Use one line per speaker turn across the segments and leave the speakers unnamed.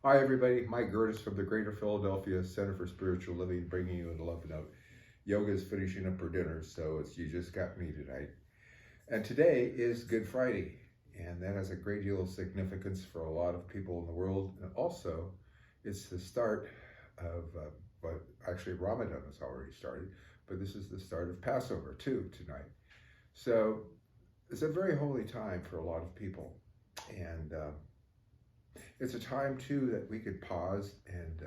Hi, everybody. Mike Gerdes from the Greater Philadelphia Center for Spiritual Living, bringing you a love note. Yoga is finishing up for dinner, so you just got me tonight. And today is Good Friday, and that has a great deal of significance for a lot of people in the world. And also, it's the start of, but actually Ramadan has already started, but this is the start of Passover too tonight. So it's a very holy time for a lot of people, and it's a time too that we could pause and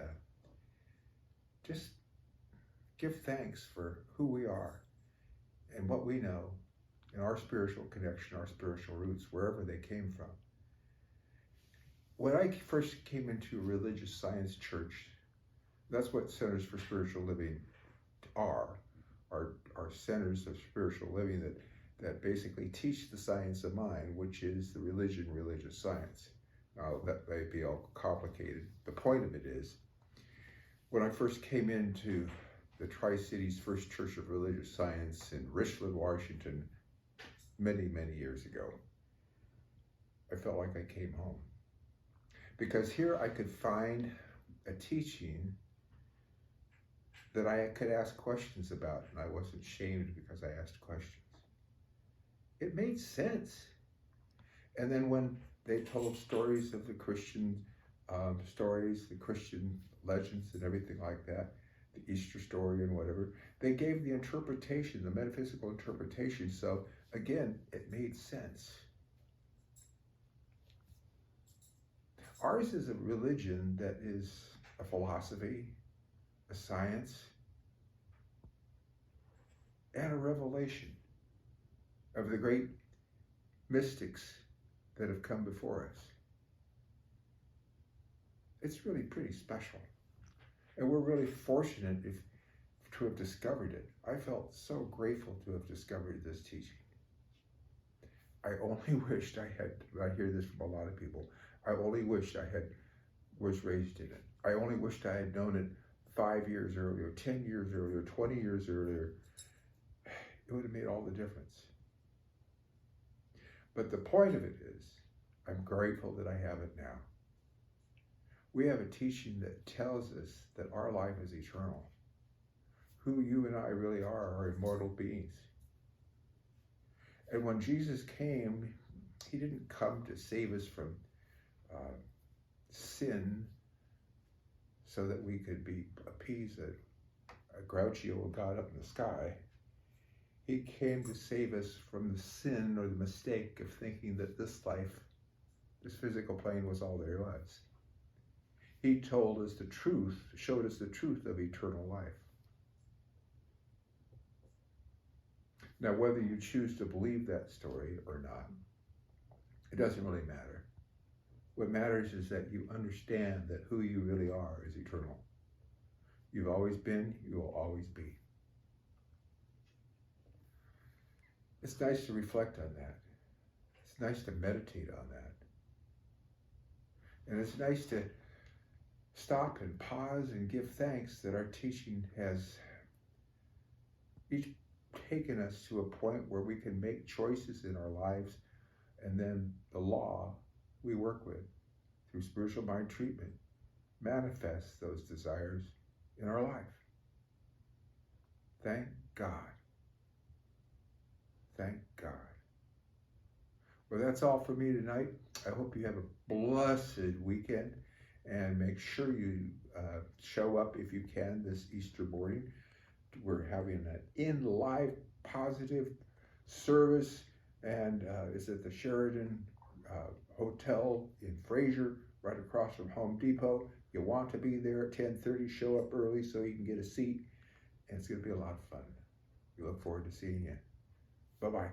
just give thanks for who we are and what we know and our spiritual connection, our spiritual roots, wherever they came from. When I first came into a religious science church, that's what Centers for Spiritual Living are centers of spiritual living that basically teach the science of mind, which is the religious science. Now, that may be all complicated. The point of it is, when I first came into the Tri-Cities First Church of Religious Science in Richland, Washington, many, many years ago, I felt like I came home. Because here I could find a teaching that I could ask questions about, and I wasn't shamed because I asked questions. It made sense. And then when they told stories of the Christian stories, the Christian legends and everything like that, the Easter story and whatever, they gave the interpretation, the metaphysical interpretation. So again, it made sense. Ours is a religion that is a philosophy, a science, and a revelation of the great mystics that have come before us. It's really pretty special. And we're really fortunate to have discovered it. I felt so grateful to have discovered this teaching. I only wished I hear this from a lot of people, I only wished I was raised in it. I only wished I had known it 5 years earlier, 10 years earlier, 20 years earlier. It would have made all the difference. But the point of it is, I'm grateful that I have it now. We have a teaching that tells us that our life is eternal. Who you and I really are immortal beings. And when Jesus came, he didn't come to save us from sin so that we could appease a grouchy old God up in the sky. He came to save us from the sin or the mistake of thinking that this life, this physical plane, was all there was. He told us the truth, showed us the truth of eternal life. Now, whether you choose to believe that story or not, it doesn't really matter. What matters is that you understand that who you really are is eternal. You've always been, you will always be. It's nice to reflect on that. It's nice to meditate on that. And it's nice to stop and pause and give thanks that our teaching has each taken us to a point where we can make choices in our lives, and then the law we work with through spiritual mind treatment manifests those desires in our life. Thank God. Thank God. Well, that's all for me tonight. I hope you have a blessed weekend, and make sure you show up if you can this Easter morning. We're having an live positive service, and it's at the Sheridan Hotel in Fraser, right across from Home Depot. You want to be there at 10:30. Show up early so you can get a seat, and it's going to be a lot of fun. We look forward to seeing you. Bye-bye.